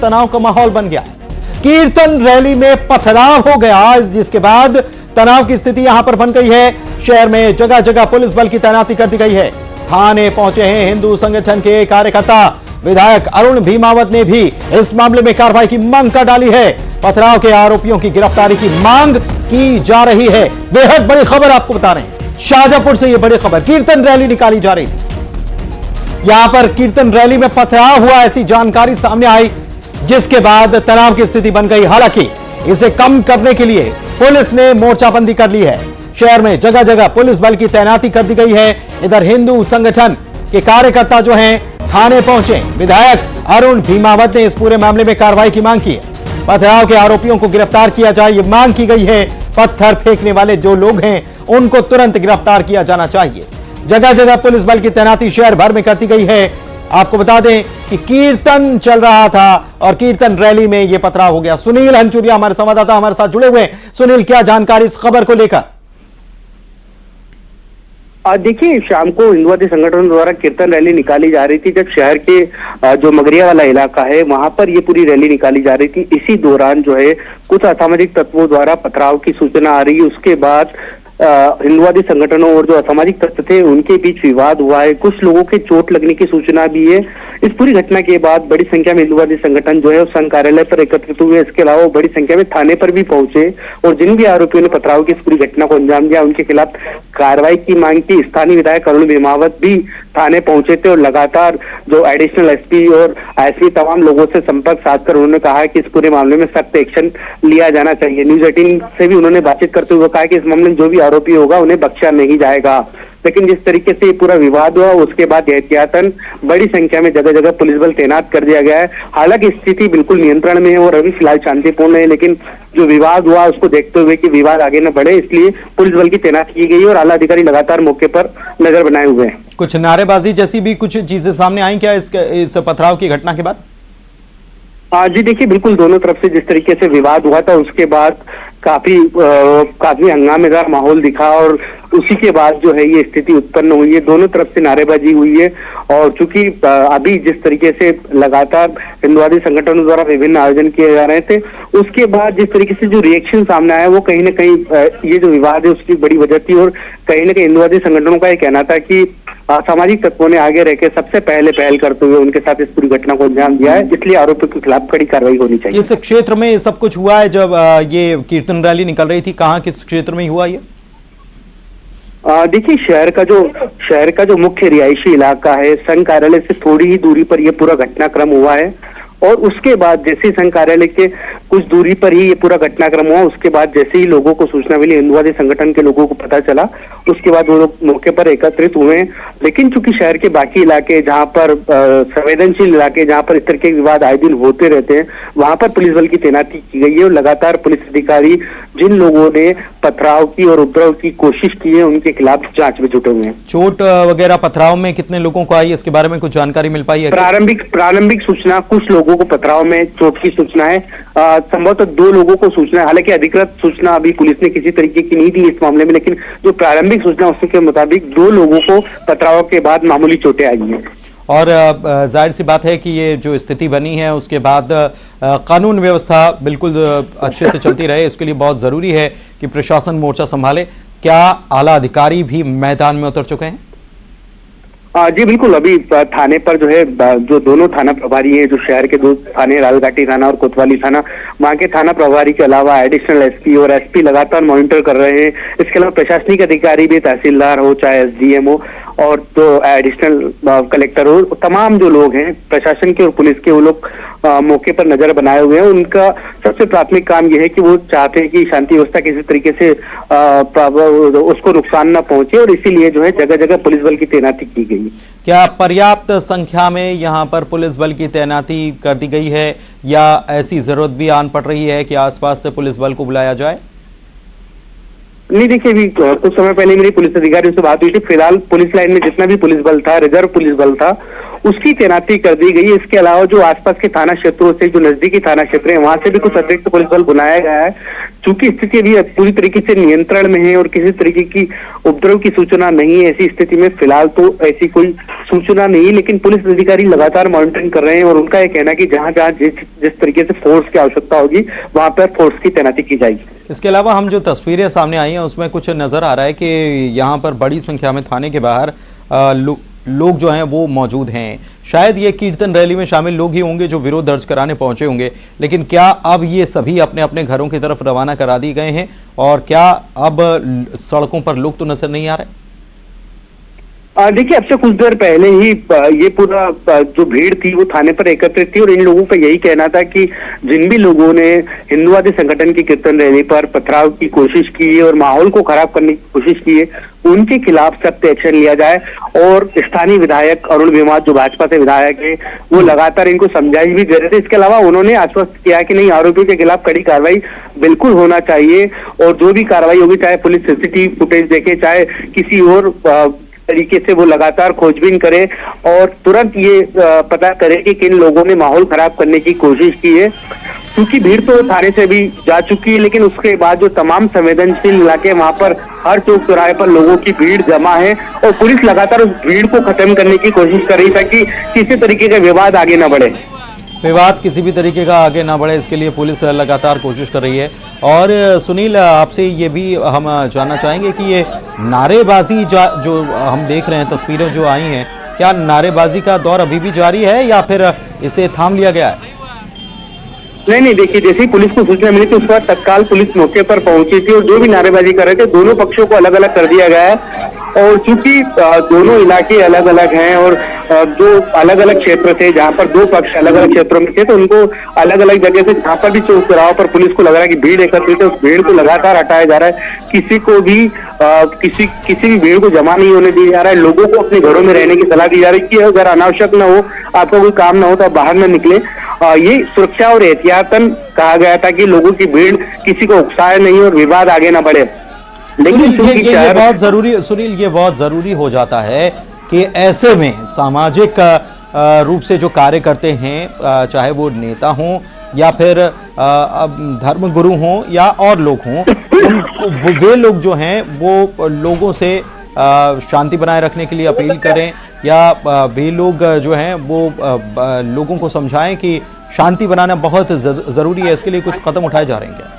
तनाव का माहौल बन गया। कीर्तन रैली में पथराव हो गया, जिसके बाद तनाव की स्थिति यहां पर बन गई है। शहर में जगह जगह पुलिस बल की तैनाती कर दी गई है। थाने पहुंचे हैं हिंदू संगठन के कार्यकर्ता। विधायक अरुण भीमावत ने भी इस मामले में कार्रवाई की मांग कर डाली है। पथराव के आरोपियों की गिरफ्तारी की मांग की जा रही है। बेहद बड़ी खबर आपको बता रहे हैं, शाहजहांपुर से यह बड़ी खबर। कीर्तन रैली निकाली जा रही थी, यहां पर कीर्तन रैली में पथराव हुआ, ऐसी जानकारी सामने आई, जिसके बाद तनाव की स्थिति बन गई। हालांकि इसे कम करने के लिए पुलिस ने मोर्चाबंदी कर ली है। शहर में जगह जगह पुलिस बल की तैनाती कर दी गई है। इधर हिंदू संगठन के कार्यकर्ता जो हैं थाने पहुंचे। विधायक अरुण भीमावत ने इस पूरे मामले में कार्रवाई की मांग की है। पथराव के आरोपियों को गिरफ्तार किया जाए, ये मांग की गई है। पत्थर फेंकने वाले जो लोग हैं उनको तुरंत गिरफ्तार किया जाना चाहिए। जगह जगह पुलिस बल की तैनाती शहर भर में कर दी गई है। आपको बता दें कि कीर्तन चल रहा था और कीर्तन रैली में यह पथराव हो गया। सुनील हंचुरिया हमारे संवाददाता हमारे साथ जुड़े हुए हैं। सुनील, क्या जानकारी इस खबर को लेकर? देखिए, शाम को हिंदुवादी संगठनों द्वारा कीर्तन रैली निकाली जा रही थी। जब शहर के जो मगरिया वाला इलाका है वहां पर ये पूरी रैली निकाली जा रही थी। इसी दौरान जो है कुछ असामाजिक तत्वों द्वारा पथराव की सूचना आ रही है। उसके बाद हिंदुवादी संगठनों और जो असामाजिक तत्व थे उनके बीच विवाद हुआ है। कुछ लोगों के चोट लगने की सूचना भी है। इस पूरी घटना के बाद बड़ी संख्या में हिंदुवादी संगठन जो है उस संघ कार्यालय पर एकत्रित हुए। इसके अलावा बड़ी संख्या में थाने पर भी पहुंचे और जिन भी आरोपियों ने पथराव की इस पूरी घटना को अंजाम दिया उनके खिलाफ कार्रवाई की मांग की। स्थानीय विधायक अरुण भीमावत भी थाने पहुंचे थे और लगातार जो एडिशनल एसपी और आईएसपी तमाम लोगों से संपर्क साधकर उन्होंने कहा कि इस पूरे मामले में सख्त एक्शन लिया जाना चाहिए। न्यूज 18 से भी उन्होंने बातचीत करते हुए कहा कि इस मामले में जो भी आरोपी होगा उन्हें बख्शा नहीं जाएगा। लेकिन जिस तरीके से पूरा विवाद हुआ उसके बाद एहतियातन बड़ी संख्या में जगह जगह पुलिस बल तैनात कर दिया गया है। हालांकि स्थिति बिल्कुल नियंत्रण में है और अभी फिलहाल शांतिपूर्ण है, लेकिन जो विवाद हुआ उसको देखते हुए कि विवाद आगे न बढ़े इसलिए पुलिस बल की तैनाती की गई और आला अधिकारी लगातार मौके पर नजर बनाए हुए हैं। कुछ नारेबाजी जैसी भी कुछ चीजें सामने आई क्या इस पथराव की घटना के बाद? जी देखिए, बिल्कुल दोनों तरफ से जिस तरीके से विवाद हुआ था उसके बाद काफी हंगामेदार माहौल दिखा और उसी के बाद जो है ये स्थिति उत्पन्न हुई है। दोनों तरफ से नारेबाजी हुई है और चूंकि अभी जिस तरीके से लगातार हिंदुवादी संगठनों द्वारा विभिन्न आयोजन किए जा रहे थे उसके बाद जिस तरीके से जो रिएक्शन सामने आया वो कहीं ना कहीं ये जो विवाद है उसकी बड़ी वजह थी और कहीं ना कहीं हिंदुवादी संगठनों का ये कहना था कि सामाजिक तत्वों ने आगे रहकर सबसे पहले पहल करते हुए उनके साथ इस पूरी घटना को अंजाम दिया है, इसलिए आरोपियों के खिलाफ कड़ी कार्रवाई होनी चाहिए। इस क्षेत्र में सब कुछ हुआ है जब ये कीर्तन रैली निकल रही थी, कहाँ किस क्षेत्र में हुआ ये? देखिए, शहर का जो मुख्य रिहायशी इलाका है संघ कार्यालय से थोड़ी ही दूरी पर यह पूरा घटनाक्रम हुआ है और उसके बाद जैसे ही संघ कार्यालय के कुछ दूरी पर ही ये पूरा घटनाक्रम हुआ उसके बाद जैसे ही लोगों को सूचना मिली, हिंदुवादी संगठन के लोगों को पता चला, उसके बाद वो लोग मौके पर एकत्रित हुए। लेकिन चूंकि शहर के बाकी इलाके जहां पर संवेदनशील इलाके जहां पर इस तरह के विवाद आए दिन होते रहते हैं वहां पर पुलिस बल की तैनाती की गई है और लगातार पुलिस अधिकारी जिन लोगों ने पथराव की और उपद्रव की कोशिश की है उनके खिलाफ जांच में जुटे हुए हैं। चोट वगैरह पथराव में कितने लोगों को आई, इसके बारे में कुछ जानकारी मिल पाई है? प्रारंभिक सूचना कुछ लोगों को पथराव में चोट की सूचना है, संभवतः 2 लोगों को सूचना है। हालांकि अधिकृत सूचना अभी पुलिस ने किसी तरीके की नहीं दी इस मामले में, लेकिन जो प्रारंभिक सूचना उसके मुताबिक 2 लोगों को पथराव के बाद मामूली चोटें आई हैं। और जाहिर सी बात है कि ये जो स्थिति बनी है उसके बाद कानून व्यवस्था बिल्कुल अच्छे से चलती रहे, इसके लिए बहुत ज़रूरी है कि प्रशासन मोर्चा संभाले। क्या आला अधिकारी भी मैदान में उतर चुके हैं? जी बिल्कुल, अभी थाने पर जो है जो दोनों थाना प्रभारी है, जो शहर के 2 थाने लालघाटी थाना और कोतवाली थाना, वहाँ के थाना प्रभारी के अलावा एडिशनल एसपी और एसपी लगातार मॉनिटर कर रहे हैं। इसके अलावा प्रशासनिक अधिकारी भी, तहसीलदार हो चाहे एसडीएम हो और जो एडिशनल कलेक्टर हो, तमाम जो लोग हैं प्रशासन के और पुलिस के वो लोग मौके पर नजर बनाए हुए हैं। उनका सबसे प्राथमिक काम यह है कि वो चाहते हैं कि शांति व्यवस्था किसी तरीके से उसको नुकसान न पहुंचे और इसीलिए जो है जगह जगह पुलिस बल की तैनाती की गई। क्या पर्याप्त संख्या में यहाँ पर पुलिस बल की तैनाती कर दी गई है या ऐसी जरूरत भी आन पड़ रही है कि आसपास से पुलिस बल को बुलाया जाए? नहीं देखिए, अभी कुछ समय पहले मेरी पुलिस अधिकारियों से बात हुई थी। फिलहाल पुलिस लाइन में जितना भी पुलिस बल था, रिजर्व पुलिस बल था, उसकी तैनाती कर दी गई है। इसके अलावा जो आसपास के थाना क्षेत्रों से, जो नजदीकी थाना क्षेत्र है, वहां से भी कुछ अतिरिक्त पुलिस बल बुलाया गया है। चूंकि स्थिति अभी पूरी तरीके से नियंत्रण में है और किसी तरीके की उपद्रव की सूचना नहीं है, ऐसी स्थिति में फिलहाल तो ऐसी कोई सूचना नहीं, लेकिन पुलिस अधिकारी लगातार मॉनिटरिंग कर रहे हैं और उनका यह कहना है कि जहां जहां जिस तरीके से फोर्स की आवश्यकता होगी वहां पर फोर्स की तैनाती की जाएगी। इसके अलावा हम जो तस्वीरें सामने आई हैं उसमें कुछ नजर आ रहा है कि यहाँ पर बड़ी संख्या में थाने के बाहर लोग जो हैं वो मौजूद हैं। शायद ये कीर्तन रैली में शामिल लोग ही होंगे जो विरोध दर्ज कराने पहुंचे होंगे, लेकिन क्या अब ये सभी अपने अपने घरों की तरफ रवाना करा दिए गए हैं और क्या अब सड़कों पर लोग तो नजर नहीं आ रहे? देखिए, अब से कुछ देर पहले ही ये पूरा जो भीड़ थी वो थाने पर एकत्रित थी और इन लोगों का यही कहना था कि जिन भी लोगों ने हिंदुवादी संगठन की कीर्तन रैली पर पथराव की कोशिश की है और माहौल को खराब करने की कोशिश की है, उनके खिलाफ सख्त एक्शन लिया जाए। और स्थानीय विधायक अरुण विमात, जो भाजपा से विधायक है, वो लगातार इनको समझाइश भी दे रहे थे। इसके अलावा उन्होंने आश्वस्त किया कि नहीं, आरोपियों के खिलाफ कड़ी कार्रवाई बिल्कुल होना चाहिए और जो भी कार्रवाई होगी, चाहे पुलिस सीसीटीवी फुटेज देखे, चाहे किसी और तरीके से वो लगातार खोजबीन करे और तुरंत ये पता करे कि किन लोगों ने माहौल खराब करने की कोशिश की है। क्योंकि भीड़ तो थाने से भी जा चुकी है, लेकिन उसके बाद जो तमाम संवेदनशील इलाके, वहां पर हर चौक चौराहे पर लोगों की भीड़ जमा है और पुलिस लगातार उस भीड़ को खत्म करने की कोशिश कर रही ताकि किसी तरीके का विवाद आगे न बढ़े। विवाद किसी भी तरीके का आगे ना बढ़े, इसके लिए पुलिस लगातार कोशिश कर रही है। और सुनील, आपसे ये भी हम जानना चाहेंगे कि ये नारेबाजी जो हम देख रहे हैं, तस्वीरें जो आई हैं, क्या नारेबाजी का दौर अभी भी जारी है या फिर इसे थाम लिया गया है? नहीं, देखिए, जैसे ही पुलिस को सूचना मिली थी उस वक्त तत्काल पुलिस मौके पर पहुंची थी और जो भी नारेबाजी कर रहे थे दोनों पक्षों को अलग अलग कर दिया गया है। और चूंकि दोनों इलाके अलग अलग हैं और जो अलग अलग क्षेत्र थे, जहां पर दो पक्ष अलग अलग क्षेत्रों में थे, तो उनको अलग अलग जगह से, जहां पर भी चौक चौराहों पर पुलिस को लग रहा है कि भीड़ एकत्रित है, उस भीड़ को लगातार हटाया जा रहा है। किसी को भी किसी भी भीड़ को जमा नहीं होने दिया जा रहा है। लोगों को अपने घरों में रहने की सलाह दी जा रही है कि अगर अनावश्यक न हो, आपका कोई काम न हो तो आप बाहर न निकले। ये सुरक्षा और एहतियातन कहा गया था कि लोगों की भीड़ किसी को उकसाए नहीं और विवाद आगे न बढ़े। लेकिन ये बहुत जरूरी, सुनील, ये बहुत जरूरी हो जाता है कि ऐसे में सामाजिक रूप से जो कार्य करते हैं, चाहे वो नेता हों या फिर धर्म गुरु हों या और लोग हों, वे लोग जो हैं वो लोगों से शांति बनाए रखने के लिए अपील करें या वे लोग जो हैं वो लोगों को समझाएं कि शांति बनाना बहुत ज़रूरी है। इसके लिए कुछ कदम उठाए जा रहे हैं क्या?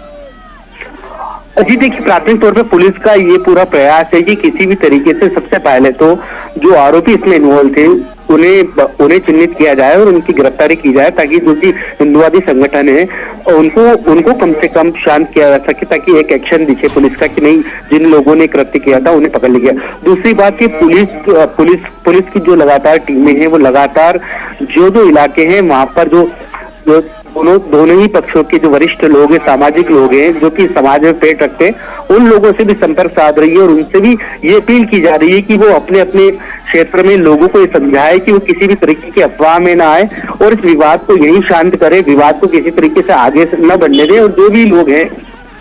जी देखिए, प्राथमिक तौर पे पुलिस का ये पूरा प्रयास है कि किसी भी तरीके से सबसे पहले तो जो आरोपी इसमें इन्वॉल्व थे उन्हें चिन्हित किया जाए और उनकी गिरफ्तारी की जाए, ताकि जो कि हिंदुवादी संगठन है उनको कम से कम शांत किया जा सके, ताकि एक एक्शन दिखे पुलिस का कि नहीं, जिन लोगों ने कृत्य किया था उन्हें पकड़ लिया गया। दूसरी बात कि पुलिस की जो लगातार टीमें हैं वो लगातार जो इलाके हैं वहां पर जो दोनों ही पक्षों के जो वरिष्ठ लोग हैं, सामाजिक लोग हैं, जो कि समाज में पेट रखते हैं, उन लोगों से भी संपर्क साध रही है और उनसे भी ये अपील की जा रही है कि वो अपने अपने क्षेत्र में लोगों को ये समझाए कि वो किसी भी तरीके की अफवाह में ना आए और इस विवाद को यही शांत करे, विवाद को किसी तरीके से आगे न बढ़ने दें और जो भी लोग हैं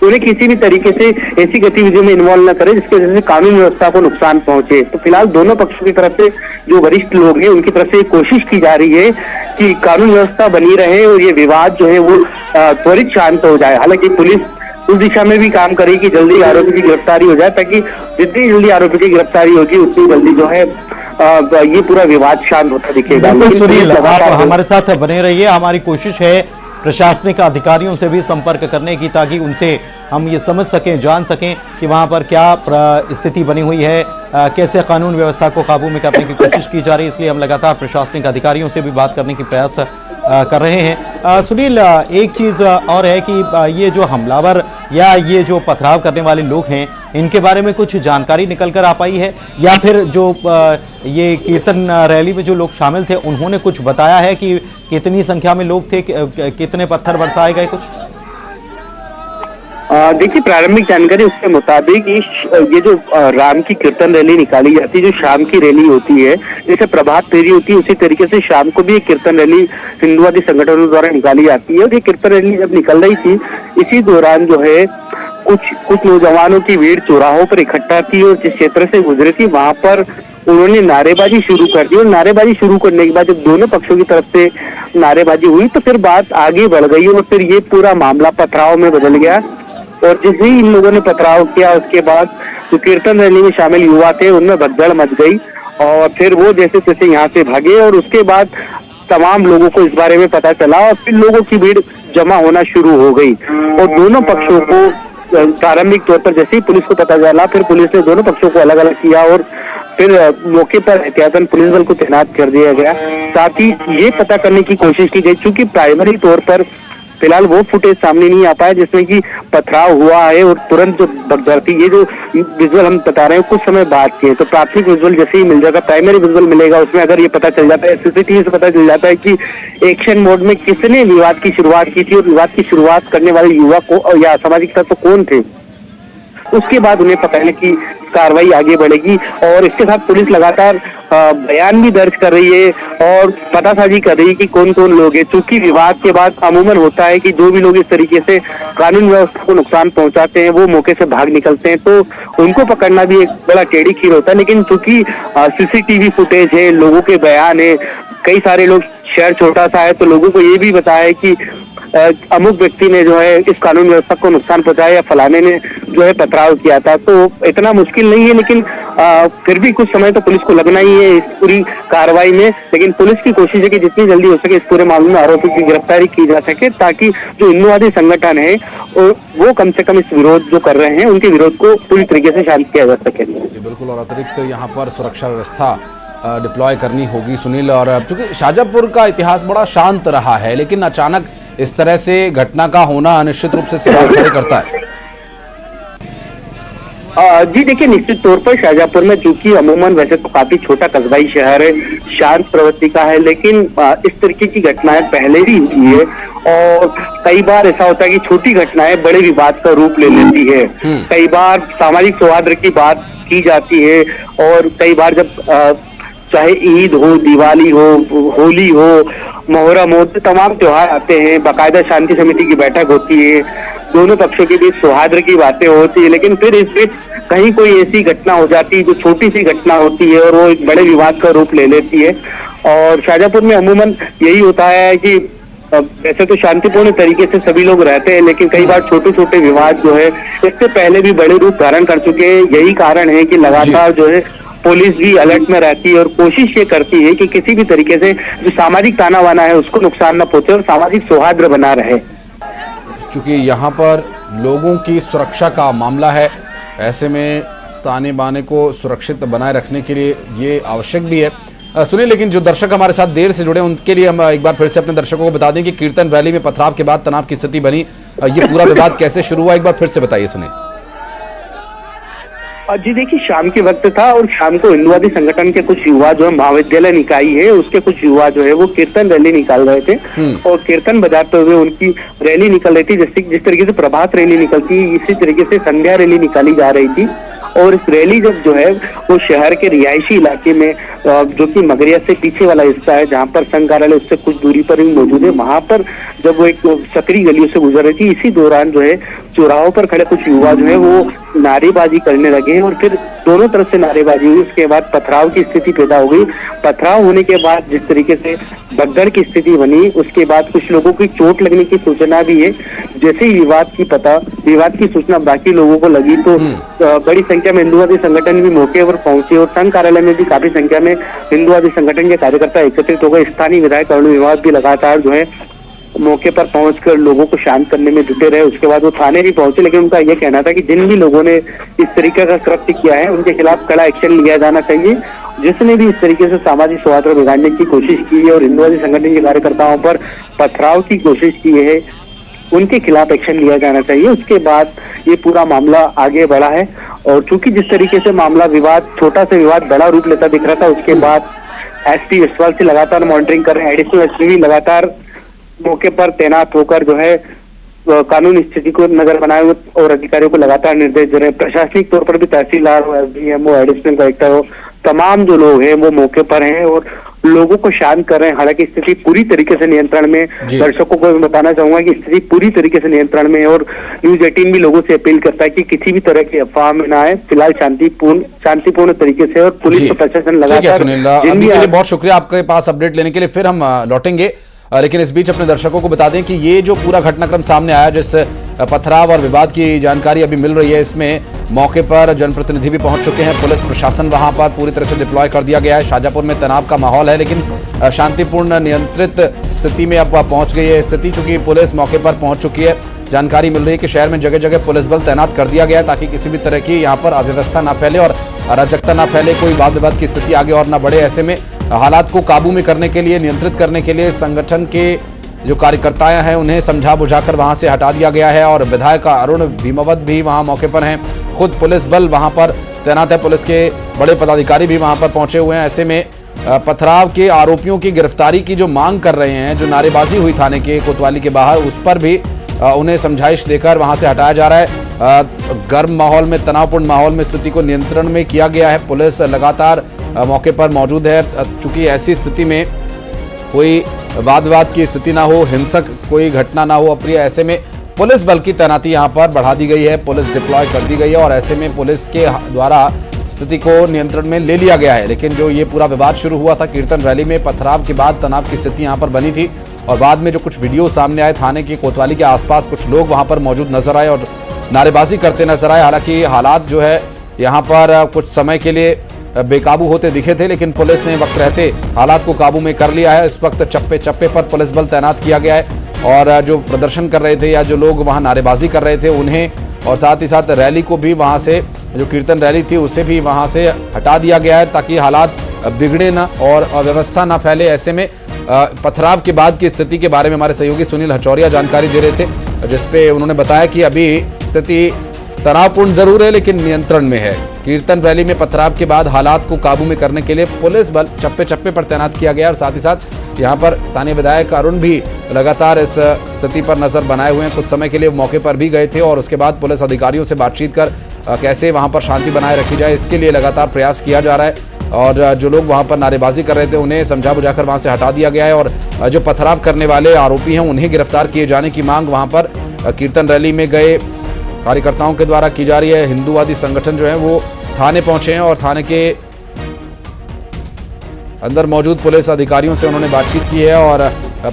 उन्हें किसी भी तरीके से ऐसी गतिविधियों में इन्वॉल्व न करें जिसकी वजह से कानून व्यवस्था को नुकसान पहुंचे। तो फिलहाल दोनों पक्षों की तरफ से जो वरिष्ठ लोग हैं उनकी तरफ से कोशिश की जा रही है कि कानून व्यवस्था बनी रहे और ये विवाद जो है वो त्वरित शांत हो जाए। हालांकि पुलिस उस दिशा में भी काम करेगी कि जल्दी आरोपी की गिरफ्तारी हो जाए, ताकि जितनी जल्दी आरोपी की गिरफ्तारी होगी उतनी जल्दी जो है ये पूरा विवाद शांत होता दिखेगा। सुनील, आप हमारे साथ बने रहिए। हमारी कोशिश है प्रशासनिक अधिकारियों से भी संपर्क करने की, ताकि उनसे हम ये समझ सकें, जान सकें कि वहाँ पर क्या स्थिति बनी हुई है, कैसे कानून व्यवस्था को काबू में करने की कोशिश की जा रही है। इसलिए हम लगातार प्रशासनिक अधिकारियों से भी बात करने की प्रयास कर रहे हैं। सुनील, एक चीज़ और है कि ये जो हमलावर या ये जो पथराव करने वाले लोग हैं, इनके बारे में कुछ जानकारी निकल कर आ पाई है या फिर जो ये कीर्तन रैली में जो लोग शामिल थे उन्होंने कुछ बताया है कि कितनी संख्या में लोग थे, कितने पत्थर बरसाए गए? कुछ देखिए, प्रारंभिक जानकारी उसके मुताबिक ये जो राम की कीर्तन रैली निकाली जाती है, जो शाम की रैली होती है, जैसे प्रभात फेरी होती है, उसी तरीके से शाम को भी एक कीर्तन रैली हिंदुवादी संगठनों द्वारा निकाली जाती है। और ये कीर्तन रैली जब निकल रही थी, इसी दौरान जो है कुछ नौजवानों की भीड़ चौराहों पर इकट्ठा थी और जिस क्षेत्र से गुजरी थी वहां पर उन्होंने नारेबाजी शुरू कर दी और नारेबाजी शुरू करने के बाद जब दोनों पक्षों की तरफ से नारेबाजी हुई तो फिर बात आगे बढ़ गई और फिर ये पूरा मामला पथराव में बदल गया। और जिस ही इन लोगों ने पथराव किया उसके बाद जो कीर्तन रैली में शामिल युवा थे उनमें भगदड़ मच गई और फिर वो जैसे तैसे यहाँ से भागे और उसके बाद तमाम लोगों को इस बारे में पता चला और फिर लोगों की भीड़ जमा होना शुरू हो गई और दोनों पक्षों को प्रारंभिक तौर पर जैसे ही पुलिस को पता चला फिर पुलिस ने दोनों पक्षों को अलग अलग किया और फिर मौके पर एहतियातन पुलिस बल को तैनात कर दिया गया। साथ ही ये पता करने की कोशिश की गई क्योंकि प्राइमरी तौर पर फिलहाल वो फुटेज सामने नहीं आ पाया जिसमें कि पथराव हुआ है और तुरंत जो भगदड़ थी, ये जो विजुअल हम बता रहे हैं कुछ समय बाद के, तो प्राथमिक विजुअल जैसे ही मिल जाएगा, प्राइमरी विजुअल मिलेगा, उसमें अगर ये पता चल जाता है, सीसीटीवी से पता चल जाता है कि एक्शन मोड में किसने विवाद की शुरुआत की थी और विवाद की शुरुआत करने वाले युवा को या सामाजिक तत्व कौन थे, उसके बाद उन्हें पकड़ने की कार्रवाई आगे बढ़ेगी। और इसके साथ पुलिस लगातार बयान भी दर्ज कर रही है और पतासाजी कर रही है कि कौन कौन लोग हैं, क्योंकि विवाद के बाद अमूमन होता है कि जो भी लोग इस तरीके से कानून व्यवस्था को नुकसान पहुंचाते हैं वो मौके से भाग निकलते हैं, तो उनको पकड़ना भी एक बड़ा टेढ़ी खीर होता है। लेकिन चूंकि सीसीटीवी फुटेज है, लोगों के बयान है, कई सारे लोग, शहर छोटा सा है तो लोगों को ये भी बताया है कि अमुक व्यक्ति ने जो है इस कानून व्यवस्था को नुकसान पहुंचाया या फलाने ने जो है पथराव किया था, तो इतना मुश्किल नहीं है। लेकिन फिर भी कुछ समय तो पुलिस को लगना ही है इस पूरी कार्रवाई में। लेकिन पुलिस की कोशिश है कि जितनी जल्दी हो सके इस पूरे मामले में आरोपी की गिरफ्तारी की जा सके, ताकि जो हिंदूवादी संगठन है वो कम से कम इस विरोध जो कर रहे हैं उनके विरोध को पूरी तरीके से शांत किया जा सके। बिल्कुल, और अतिरिक्त यहाँ पर सुरक्षा व्यवस्था डिप्लॉय करनी होगी सुनील। और चूंकि शाहजहांपुर का इतिहास बड़ा शांत रहा है, लेकिन अचानक इस तरह से घटना का होना निश्चित रूप से सवाल खड़े करता है। जी देखिए, निश्चित तौर पर शाहजहांपुर में चूंकि अमूमन वैसे तो काफी छोटा कस्बाई शहर है, शांत प्रवृत्ति का है, लेकिन इस तरीके की घटनाएं पहले भी हुई है और कई बार ऐसा होता है कि छोटी घटनाएं बड़े विवाद का रूप ले लेती है। कई बार सामाजिक सौहार्द की बात की जाती है और कई बार जब चाहे ईद हो, दिवाली हो, होली हो, मुहर्रम हो, तमाम त्योहार आते हैं, बाकायदा शांति समिति की बैठक होती है, दोनों पक्षों के बीच सौहार्द की बातें होती है, लेकिन फिर इस बीच कहीं कोई ऐसी घटना हो जाती है जो छोटी सी घटना होती है और वो एक बड़े विवाद का रूप ले लेती है। और शाहजहांपुर में अमूमन यही होता है कि वैसे तो शांतिपूर्ण तरीके से सभी लोग रहते हैं, लेकिन कई बार छोटे छोटे विवाद जो है इससे पहले भी बड़े रूप धारण कर चुके हैं। यही कारण है कि लगातार जो है पुलिस भी अलर्ट में रहती है और कोशिश ये करती है कि किसी भी तरीके से जो सामाजिक ताना बाना है उसको नुकसान न पहुंचे और सामाजिक सौहार्द बना रहे। क्योंकि यहाँ पर लोगों की सुरक्षा का मामला है, ऐसे में ताने बाने को सुरक्षित बनाए रखने के लिए ये आवश्यक भी है। सुनिए, लेकिन जो दर्शक हमारे साथ देर से जुड़े उनके लिए हम एक बार फिर से अपने दर्शकों को बता दें कि कीर्तन रैली में पथराव के बाद तनाव की स्थिति बनी, ये पूरा विवाद कैसे शुरू हुआ, एक बार फिर से बताइए सुनिए। जी देखिए, शाम के वक्त था और शाम को हिंदूवादी संगठन के कुछ युवा जो है महाविद्यालय निकाय है उसके कुछ युवा जो है वो कीर्तन रैली निकाल रहे थे और कीर्तन बजाते हुए उनकी रैली निकल रही थी। जिस तरीके से प्रभात रैली निकलती है इसी तरीके से संध्या रैली निकाली जा रही थी और इस रैली जब जो है वो शहर के रिहायशी इलाके में जो कि मगरिया से पीछे वाला हिस्सा है जहां पर संघ कार्यालय उससे कुछ दूरी पर ही मौजूद है, वहां पर जब वो एक सकरी गलियों से गुजर रही थी, इसी दौरान जो है चौराहों पर खड़े कुछ युवा जो है वो नारेबाजी करने लगे और फिर दोनों तरफ से नारेबाजी हुई। उसके बाद पथराव की स्थिति पैदा हो गई। पथराव होने के बाद जिस तरीके से भगदड़ की स्थिति बनी, उसके बाद कुछ लोगों की चोट लगने की सूचना भी है। जैसे ही विवाद की सूचना बाकी लोगों को लगी तो बड़ी संख्या में हिंदूवादी संगठन भी मौके पर पहुंचे और संघ कार्यालय में भी काफी संख्या में हिंदूवादी संगठन के कार्यकर्ता एकत्रित हो गए। स्थानीय विधायक अरुण विवाद भी लगातार जो है मौके पर पहुंचकर लोगों को शांत करने में जुटे रहे। उसके बाद वो थाने भी पहुंचे, लेकिन उनका यह कहना था कि जिन भी लोगों ने इस तरीके का कृत्य किया है उनके खिलाफ कड़ा एक्शन लिया जाना चाहिए। जिसने भी इस तरीके से सामाजिक सौहार्द बिगाड़ने की कोशिश की है और हिंदूवादी संगठन के कार्यकर्ताओं पर पथराव की कोशिश की है उनके खिलाफ एक्शन लिया जाना चाहिए। उसके बाद ये पूरा मामला आगे बढ़ा है और चूंकि जिस तरीके से मामला छोटा सा विवाद बड़ा रूप लेता दिख रहा था, उसके बाद एसपी विश्वाल से लगातार मॉनिटरिंग कर रहे हैं। एडिशनल एसपी भी लगातार मौके पर तैनात होकर जो है कानून स्थिति को नजर बनाए हुए और अधिकारियों को लगातार निर्देश दे रहे हैं। प्रशासनिक तौर पर भी तहसीलदार हो, एसडीएम हो, एडिशनल कलेक्टर हो, तमाम जो लोग हैं वो मौके पर हैं और लोगों को शांत कर रहे हैं। हालांकि स्थिति पूरी तरीके से नियंत्रण में, दर्शकों को मैं बताना चाहूंगा कि स्थिति पूरी तरीके से नियंत्रण में है और न्यूज 18 भी लोगों से अपील करता है कि किसी भी तरह की अफवाह में ना आए। फिलहाल शांतिपूर्ण तरीके से और पुलिस प्रशासन लगातार। सुनील, अभी के लिए बहुत शुक्रिया आपके पास अपडेट लेने के लिए, फिर हम लौटेंगे। लेकिन इस बीच अपने दर्शकों को बता दें कि ये जो पूरा घटनाक्रम सामने आया, जिस पथराव और विवाद की जानकारी अभी मिल रही है, इसमें मौके पर जनप्रतिनिधि भी पहुंच चुके हैं। पुलिस प्रशासन वहां पर पूरी तरह से डिप्लॉय कर दिया गया है। शाजापुर में तनाव का माहौल है, लेकिन शांतिपूर्ण नियंत्रित स्थिति में अब पहुंच गई है स्थिति। चूंकि पुलिस मौके पर पहुंच चुकी है, जानकारी मिल रही है कि शहर में जगह जगह पुलिस बल तैनात कर दिया गया है ताकि किसी भी तरह की यहाँ पर अव्यवस्था ना फैले और अराजकता ना फैले, कोई वाद विवाद की स्थिति आगे और ना बढ़े। ऐसे में हालात को काबू में करने के लिए, नियंत्रित करने के लिए संगठन के जो कार्यकर्ता हैं उन्हें समझा बुझाकर वहां से हटा दिया गया है। और विधायक अरुण भीमावत भी वहां मौके पर हैं, खुद पुलिस बल वहां पर तैनात है, पुलिस के बड़े पदाधिकारी भी वहां पर पहुंचे हुए हैं। ऐसे में पथराव के आरोपियों की गिरफ्तारी की जो मांग कर रहे हैं, जो नारेबाजी हुई थाने के कोतवाली के बाहर, उस पर भी उन्हें समझाइश देकर वहां से हटाया जा रहा है। गर्म माहौल में, तनावपूर्ण माहौल में स्थिति को नियंत्रण में किया गया है। पुलिस लगातार मौके पर मौजूद है। चूंकि ऐसी स्थिति में कोई वाद विवाद की स्थिति ना हो, हिंसक कोई घटना ना हो अप्रिय, ऐसे में पुलिस बल की तैनाती यहां पर बढ़ा दी गई है, पुलिस डिप्लॉय कर दी गई है और ऐसे में पुलिस के द्वारा स्थिति को नियंत्रण में ले लिया गया है। लेकिन जो ये पूरा विवाद शुरू हुआ था कीर्तन रैली में, पथराव के बाद तनाव की स्थिति यहां पर बनी थी और बाद में जो कुछ वीडियो सामने आए, थाने की कोतवाली के आसपास कुछ लोग वहां पर मौजूद नजर आए और नारेबाजी करते नजर आए। हालांकि हालात जो है यहाँ पर कुछ समय के लिए बेकाबू होते दिखे थे, लेकिन पुलिस ने वक्त रहते हालात को काबू में कर लिया है। इस वक्त चप्पे चप्पे पर पुलिस बल तैनात किया गया है और जो प्रदर्शन कर रहे थे या जो लोग वहां नारेबाजी कर रहे थे उन्हें, और साथ ही साथ रैली को भी वहां से, जो कीर्तन रैली थी उसे भी वहां से हटा दिया गया है ताकि हालात बिगड़े ना और अव्यवस्था ना फैले। ऐसे में पथराव के बाद की स्थिति के बारे में हमारे सहयोगी सुनील हचौरिया जानकारी दे रहे थे, जिसपे उन्होंने बताया कि अभी स्थिति तनावपूर्ण जरूर है लेकिन नियंत्रण में है। कीर्तन रैली में पथराव के बाद हालात को काबू में करने के लिए पुलिस बल चप्पे चप्पे पर तैनात किया गया और साथ ही साथ यहाँ पर स्थानीय विधायक अरुण भी लगातार इस स्थिति पर नजर बनाए हुए हैं। कुछ समय के लिए मौके पर भी गए थे और उसके बाद पुलिस अधिकारियों से बातचीत कर कैसे वहां पर शांति बनाए रखी जाए, इसके लिए लगातार प्रयास किया जा रहा है। और जो लोग वहां पर नारेबाजी कर रहे थे उन्हें समझा बुझाकर वहां से हटा दिया गया है और जो पथराव करने वाले आरोपी हैं उन्हें गिरफ्तार किए जाने की मांग वहां पर कीर्तन रैली में गए कार्यकर्ताओं के द्वारा की जा रही है। हिंदूवादी संगठन जो है वो थाने पहुंचे हैं और थाने के अंदर मौजूद पुलिस अधिकारियों से उन्होंने बातचीत की है और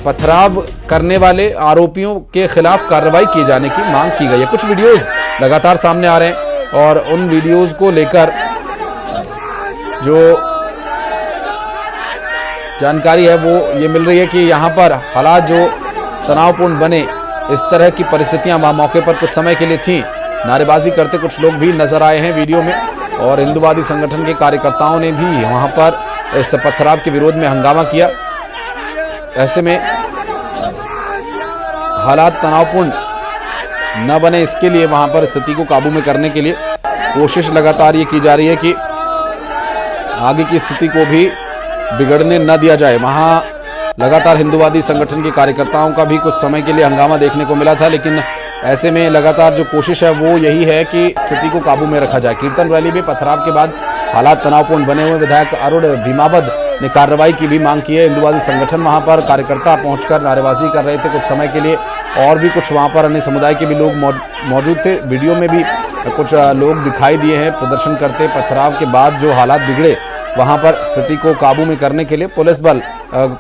पथराव करने वाले आरोपियों के खिलाफ कार्रवाई किए जाने की मांग की गई है। कुछ वीडियोस लगातार सामने आ रहे हैं और उन वीडियोस को लेकर जो जानकारी है वो ये मिल रही है कि यहाँ पर हालात जो तनावपूर्ण बने, इस तरह की परिस्थितियां वहां मौके पर कुछ समय के लिए थी। नारेबाजी करते कुछ लोग भी नजर आए हैं वीडियो में और हिंदूवादी संगठन के कार्यकर्ताओं ने भी वहां पर इस पथराव के विरोध में हंगामा किया। ऐसे में हालात तनावपूर्ण न बने, इसके लिए वहां पर स्थिति को काबू में करने के लिए कोशिश लगातार ये की जा रही है कि आगे की स्थिति को भी बिगड़ने न दिया जाए। वहां लगातार हिंदूवादी संगठन के कार्यकर्ताओं का भी कुछ समय के लिए हंगामा देखने को मिला था, लेकिन ऐसे में लगातार जो कोशिश है वो यही है कि स्थिति को काबू में रखा जाए। कीर्तन रैली में पथराव के बाद हालात तनावपूर्ण बने हुए, विधायक अरुण भीमावत ने कार्रवाई की भी मांग की है। हिंदूवादी संगठन वहां पर कार्यकर्ता पहुंचकर नारेबाजी कर रहे थे कुछ समय के लिए और भी कुछ वहां पर अन्य समुदाय के भी लोग मौजूद थे। वीडियो में भी कुछ लोग दिखाई दिए हैं प्रदर्शन करते। पथराव के बाद जो हालात बिगड़े, वहां पर स्थिति को काबू में करने के लिए पुलिस बल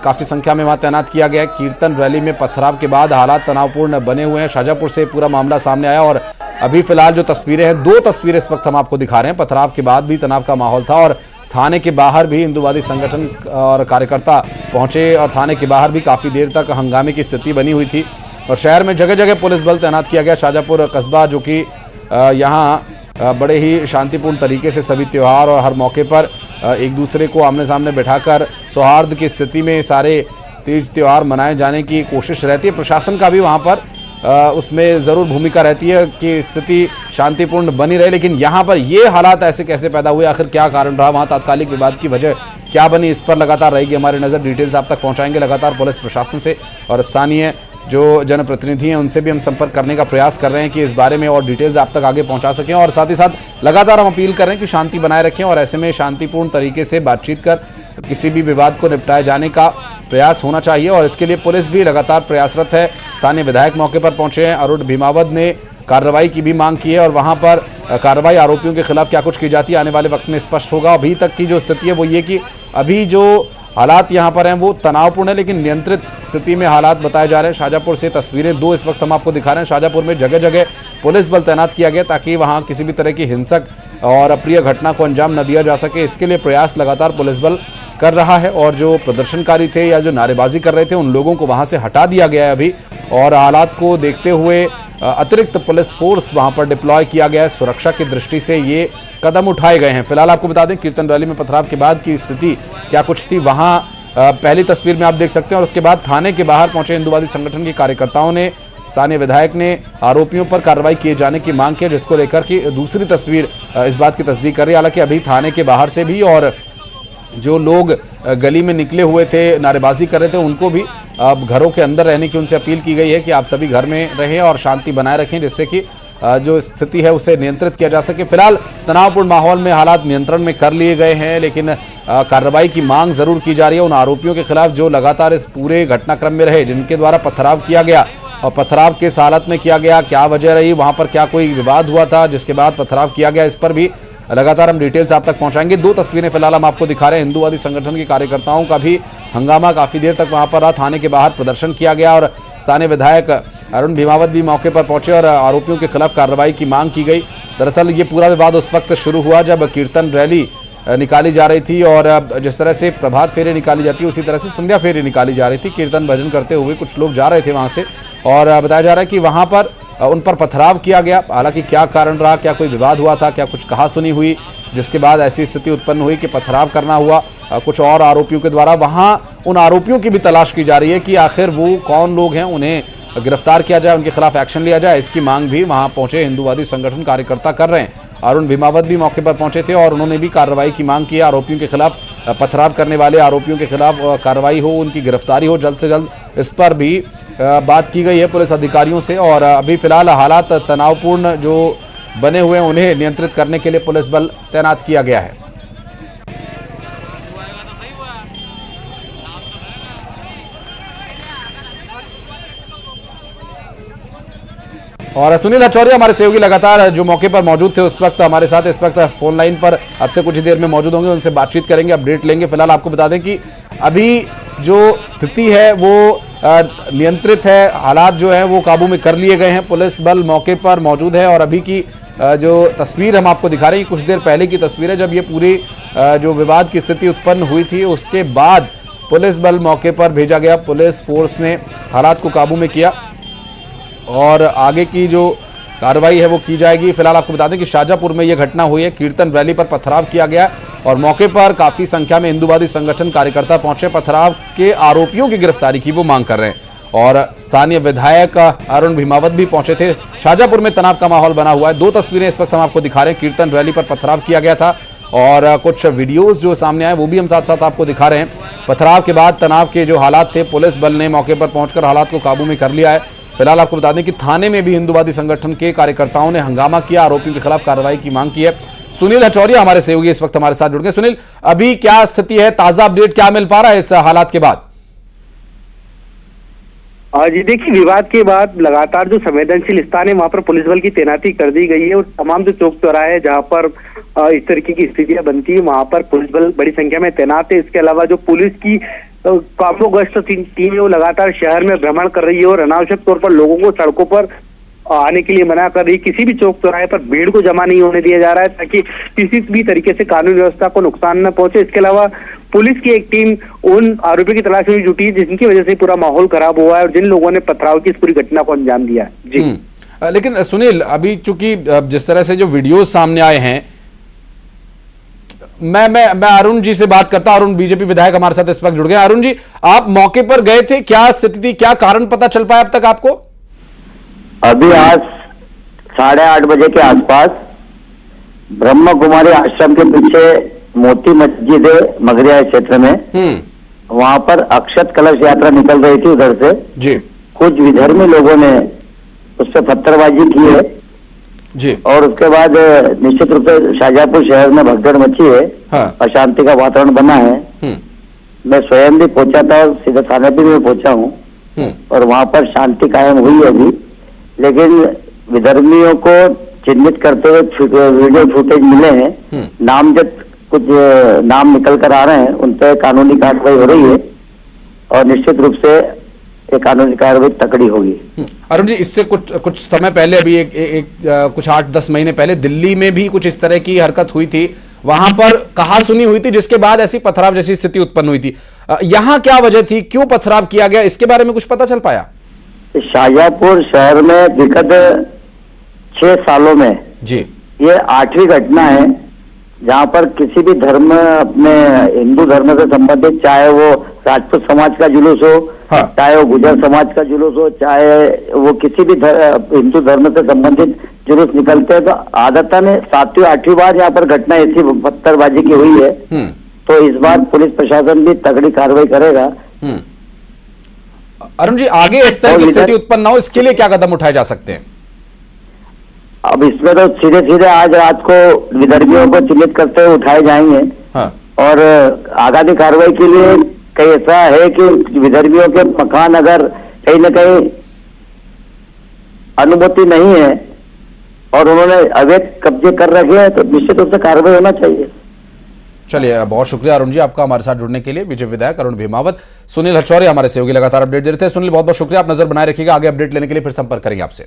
काफी संख्या में वहां तैनात किया गया है। कीर्तन रैली में पथराव के बाद हालात तनावपूर्ण बने हुए हैं। शाजापुर से पूरा मामला सामने आया और अभी फिलहाल जो तस्वीरें हैं, दो तस्वीरें इस वक्त हम आपको दिखा रहे हैं। पथराव के बाद भी तनाव का माहौल था और थाने के बाहर भी हिंदूवादी संगठन और कार्यकर्ता पहुंचे और थाने के बाहर भी काफी देर तक हंगामे की स्थिति बनी हुई थी और शहर में जगह जगह पुलिस बल तैनात किया गया। शाजापुर कस्बा जो कि यहाँ बड़े ही शांतिपूर्ण तरीके से सभी त्यौहार और हर मौके पर एक दूसरे को आमने सामने बैठाकर सौहार्द की स्थिति में सारे तीज त्यौहार मनाए जाने की कोशिश रहती है। प्रशासन का भी वहाँ पर उसमें ज़रूर भूमिका रहती है कि स्थिति शांतिपूर्ण बनी रहे, लेकिन यहाँ पर ये हालात ऐसे कैसे पैदा हुए, आखिर क्या कारण रहा, वहाँ तात्कालिक विवाद की वजह क्या बनी, इस पर लगातार रहेगी हमारी नज़र। डिटेल्स आप तक पहुँचाएंगे लगातार पुलिस प्रशासन से और स्थानीय जो जनप्रतिनिधि हैं उनसे भी हम संपर्क करने का प्रयास कर रहे हैं कि इस बारे में और डिटेल्स आप तक आगे पहुंचा सकें, और साथ ही साथ लगातार हम अपील कर रहे हैं कि शांति बनाए रखें और ऐसे में शांतिपूर्ण तरीके से बातचीत कर किसी भी विवाद को निपटाए जाने का प्रयास होना चाहिए, और इसके लिए पुलिस भी लगातार प्रयासरत है। स्थानीय विधायक मौके पर पहुंचे हैं, अरुण भीमावत ने कार्रवाई की भी मांग की है, और वहां पर कार्रवाई आरोपियों के खिलाफ क्या कुछ की जाती है आने वाले वक्त में स्पष्ट होगा। अभी तक की जो स्थिति है वो ये कि अभी जो हालात यहाँ पर हैं वो तनावपूर्ण है, लेकिन नियंत्रित स्थिति में हालात बताए जा रहे हैं। शाहजहाँपुर से तस्वीरें दो इस वक्त हम आपको दिखा रहे हैं। शाहजहाँपुर में जगह जगह पुलिस बल तैनात किया गया ताकि वहाँ किसी भी तरह की हिंसक और अप्रिय घटना को अंजाम न दिया जा सके। इसके लिए प्रयास लगातार पुलिस बल कर रहा है, और जो प्रदर्शनकारी थे या जो नारेबाजी कर रहे थे उन लोगों को वहाँ से हटा दिया गया है अभी, और हालात को देखते हुए अतिरिक्त पुलिस फोर्स वहां पर डिप्लॉय किया गया है। सुरक्षा की दृष्टि से ये कदम उठाए गए हैं। फिलहाल आपको बता दें कीर्तन रैली में पथराव के बाद की स्थिति क्या कुछ थी, वहां पहली तस्वीर में आप देख सकते हैं, और उसके बाद थाने के बाहर पहुंचे हिंदुवादी संगठन के कार्यकर्ताओं ने, स्थानीय विधायक ने आरोपियों पर कार्रवाई किए जाने की मांग की, जिसको लेकर की दूसरी तस्वीर इस बात की तस्दीक कर रही है। हालांकि अभी थाने के बाहर से भी और जो लोग गली में निकले हुए थे, नारेबाजी कर रहे थे, उनको भी अब घरों के अंदर रहने की उनसे अपील की गई है कि आप सभी घर में रहें और शांति बनाए रखें, जिससे कि जो स्थिति है उसे नियंत्रित किया जा सके। फिलहाल तनावपूर्ण माहौल में हालात नियंत्रण में कर लिए गए हैं, लेकिन कार्रवाई की मांग जरूर की जा रही है उन आरोपियों के खिलाफ जो लगातार इस पूरे घटनाक्रम में रहे, जिनके द्वारा पथराव किया गया, और पथराव किस हालत में किया गया, क्या वजह रही, वहां पर क्या कोई विवाद हुआ था जिसके बाद पथराव किया गया, इस पर भी लगातार हम डिटेल्स आप तक पहुंचाएंगे। दो तस्वीरें फिलहाल हम आपको दिखा रहे हैं। हिंदुवादी संगठन के कार्यकर्ताओं का भी हंगामा काफी देर तक वहां पर रहा, थाने के बाहर प्रदर्शन किया गया, और स्थानीय विधायक अरुण भीमावत भी मौके पर पहुंचे और आरोपियों के खिलाफ कार्रवाई की मांग की गई। दरअसल ये पूरा विवाद उस वक्त शुरू हुआ जब कीर्तन रैली निकाली जा रही थी, और जिस तरह से प्रभात फेरी निकाली जाती है उसी तरह से संध्या फेरी निकाली जा रही थी। कीर्तन भजन करते हुए कुछ लोग जा रहे थे वहां से, और बताया जा रहा है कि वहां पर उन पर पथराव किया गया। हालांकि क्या कारण रहा, क्या कोई विवाद हुआ था, क्या कुछ कहा सुनी हुई जिसके बाद ऐसी स्थिति उत्पन्न हुई कि पथराव करना हुआ कुछ और आरोपियों के द्वारा, वहां उन आरोपियों की भी तलाश की जा रही है कि आखिर वो कौन लोग हैं, उन्हें गिरफ्तार किया जाए, उनके खिलाफ एक्शन लिया जाए। इसकी मांग भी वहां पहुंचे हिंदुवादी संगठन कार्यकर्ता कर रहे हैं। अरुण भीमावत भी मौके पर पहुंचे थे और उन्होंने भी कार्रवाई की मांग की, आरोपियों के खिलाफ, पथराव करने वाले आरोपियों के खिलाफ कार्रवाई हो, उनकी गिरफ्तारी हो जल्द से जल्द, इस पर भी बात की गई है पुलिस अधिकारियों से। और अभी फिलहाल हालात तनावपूर्ण जो बने हुए हैं उन्हें नियंत्रित करने के लिए पुलिस बल तैनात किया गया है। और सुनील हचौरिया हमारे सहयोगी लगातार जो मौके पर मौजूद थे उस वक्त हमारे साथ इस वक्त फोन लाइन पर अब से कुछ देर में मौजूद होंगे, उनसे बातचीत करेंगे, अपडेट लेंगे। फिलहाल आपको बता दें कि अभी जो स्थिति है वो नियंत्रित है, हालात जो है वो काबू में कर लिए गए हैं, पुलिस बल मौके पर मौजूद है। और अभी की जो तस्वीर हम आपको दिखा रहे हैं कुछ देर पहले की तस्वीर है, जब ये पूरी जो विवाद की स्थिति उत्पन्न हुई थी उसके बाद पुलिस बल मौके पर भेजा गया, पुलिस फोर्स ने हालात को काबू में किया और आगे की जो कार्रवाई है वो की जाएगी। फिलहाल आपको बता दें कि शाहजहाँपुर में यह घटना हुई है, कीर्तन रैली पर पथराव किया गया और मौके पर काफी संख्या में हिंदुवादी संगठन कार्यकर्ता पहुंचे, पथराव के आरोपियों की गिरफ्तारी की वो मांग कर रहे हैं। और स्थानीय विधायक अरुण भीमावत भी पहुंचे थे। शाहजहाँपुर में तनाव का माहौल बना हुआ है। दो तस्वीरें इस वक्त हम आपको दिखा रहे हैं, कीर्तन रैली पर पथराव किया गया था और कुछ वीडियोस जो सामने आए वो भी हम साथ साथ आपको दिखा रहे हैं। पथराव के बाद तनाव के जो हालात थे, पुलिस बल ने मौके पर पहुंचकर हालात को काबू में कर लिया है। फिलहाल आपको बता दें कि थाने में भी हिंदुवादी संगठन के कार्यकर्ताओं ने हंगामा किया, आरोपियों के खिलाफ कार्रवाई की मांग की है। सुनील हचौरिया हमारे सहयोगी इस वक्त हमारे साथ जुड़ गए। सुनील, अभी क्या स्थिति है, ताजा अपडेट क्या मिल पा रहा है इस हालात के बाद? जी देखिए, विवाद के बाद लगातार जो संवेदनशील स्थान है वहां पर पुलिस बल की तैनाती कर दी गई है और तमाम जो चौक चौराहे जहां पर इस तरीके की स्थितियां बनती है वहां पर पुलिस बल बड़ी संख्या में तैनात है। इसके अलावा जो पुलिस की कामों गश्त टीम है वो लगातार शहर में भ्रमण कर रही है और अनावश्यक तौर पर लोगों को सड़कों पर आने के लिए मना कर रही। किसी भी चौक चौराहे पर भीड़ को जमा नहीं होने दिया जा रहा है ताकि किसी भी तरीके से कानून व्यवस्था को नुकसान न पहुंचे। इसके अलावा पुलिस की एक टीम उन आरोपियों की तलाश में जुटी जिनकी वजह से पूरा माहौल खराब हुआ है और जिन लोगों ने पथराव की इस पूरी घटना को अंजाम दिया है। जी लेकिन सुनील, अभी चूंकि जिस तरह से जो वीडियोस सामने आए हैं, मैं अरुण जी से बात करता हूं। अरुण बीजेपी विधायक हमारे साथ इस वक्त जुड़ गए। अरुण जी, आप मौके पर गए थे, क्या स्थिति थी, क्या कारण पता चल पाया अब तक आपको? अभी आज 8:30 बजे के आसपास ब्रह्म कुमारी आश्रम के पीछे मोती मस्जिद है मगरिया क्षेत्र में, वहां पर अक्षत कलश यात्रा निकल रही थी उधर से जी। कुछ विधर्मी लोगों ने उस पर पत्थरबाजी की है जी। और उसके बाद निश्चित रूप से शाहजहांपुर शहर में भगदड़ मची है। हाँ। अशांति का वातावरण बना है। मैं स्वयं भी पहुंचा था, सीधा थाने पे भी पहुंचा हूँ और वहां पर शांति कायम हुई है अभी। लेकिन विधर्मियों को चिन्हित करते हुए वीडियो फुटेज मिले हैं। नामजद कुछ नाम निकल कर आ रहे हैं, उन पर कानूनी कार्रवाई हो रही है और निश्चित रूप से एक कानूनी कार्रवाई तकड़ी होगी। अरुण जी, इससे कुछ समय पहले अभी कुछ 8-10 महीने पहले दिल्ली में भी कुछ इस तरह की हरकत हुई थी। वहां पर कहा सुनी हुई थी, जिसके बाद ऐसी पथराव जैसी स्थिति उत्पन्न हुई थी। यहाँ क्या वजह थी, क्यों पथराव किया गया, इसके बारे में कुछ पता चल पाया? शाहजहांपुर शहर में विगत 6 सालों में जी ये 8वीं घटना है जहां पर किसी भी धर्म, अपने हिंदू धर्म से संबंधित, चाहे वो राजपूत समाज का जुलूस हो, हाँ। चाहे वो गुजर समाज का जुलूस हो, चाहे वो किसी भी हिंदू धर्म से संबंधित जुलूस निकलते हैं, तो आदतन 7वीं-8वीं बार यहाँ पर घटना ऐसी पत्थरबाजी की हुई है। तो इस बार पुलिस प्रशासन भी तगड़ी कार्रवाई करेगा। अरुण जी, आगे इस तरह की स्थिति उत्पन्न ना हो, इसके लिए क्या कदम उठाए जा सकते हैं? अब इसमें तो सीधे सीधे आज रात को विधर्मियों को चिन्हित करते हुए उठाए जाएंगे। हाँ। और आगामी कार्रवाई के लिए कहीं ऐसा है कि विधर्मियों के मकान अगर कहीं न कहीं अनुमति नहीं है और उन्होंने अवैध कब्जे कर रखे हैं, तो निश्चित रूप से कार्रवाई होना चाहिए। चलिए, बहुत शुक्रिया अरुण जी आपका हमारे साथ जुड़ने के लिए। बीजेपी विधायक अरुण भीमावत। सुनील हचौरिया हमारे सहयोगी लगातार अपडेट दे रहे थे। सुनील, बहुत बहुत शुक्रिया, आप नजर बनाए रखिएगा, आगे अपडेट लेने के लिए फिर संपर्क करेंगे आपसे।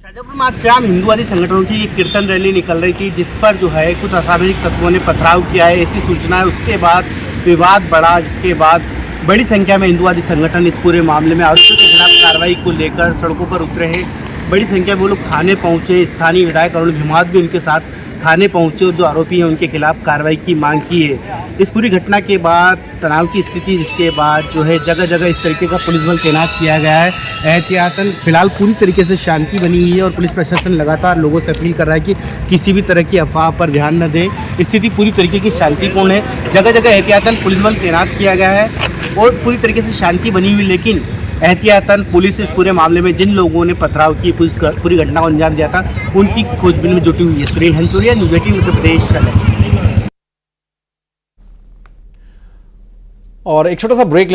शाहजहांपुर में आज शाम हिंदुवादी संगठनों की एक कीर्तन रैली निकल रही थी, जिस पर जो है कुछ असामाजिक तत्वों ने पथराव किया है, ऐसी सूचना है। उसके बाद विवाद बढ़ा, जिसके बाद बड़ी संख्या में हिंदुवादी संगठन इस पूरे मामले में आरोपियों के खिलाफ कार्रवाई को लेकर सड़कों पर उतरे हैं। बड़ी संख्या में वो लोग थाने पहुंचे। स्थानीय विधायक अरुण भीमावत भी उनके साथ थाने पहुंचे और जो आरोपी हैं उनके खिलाफ कार्रवाई की मांग की है। इस पूरी घटना के बाद तनाव की स्थिति, जिसके बाद जो है जगह जगह इस तरीके का पुलिस बल तैनात किया गया है। एहतियातन फिलहाल पूरी तरीके से शांति बनी हुई है और पुलिस प्रशासन लगातार लोगों से अपील कर रहा है कि किसी भी तरह की अफवाह पर ध्यान न दें। स्थिति पूरी तरीके की शांतिपूर्ण है। जगह जगह एहतियातन पुलिस बल तैनात किया गया है और पूरी तरीके से शांति बनी हुई। लेकिन एहतियातन पुलिस इस पूरे मामले में जिन लोगों ने पथराव की पूरी घटना को अंजाम दिया था, उनकी खोजबीन में जुटी हुई है। सुनील हंचोरिया, न्यूज़ 18 उत्तर प्रदेश। और एक छोटा सा ब्रेक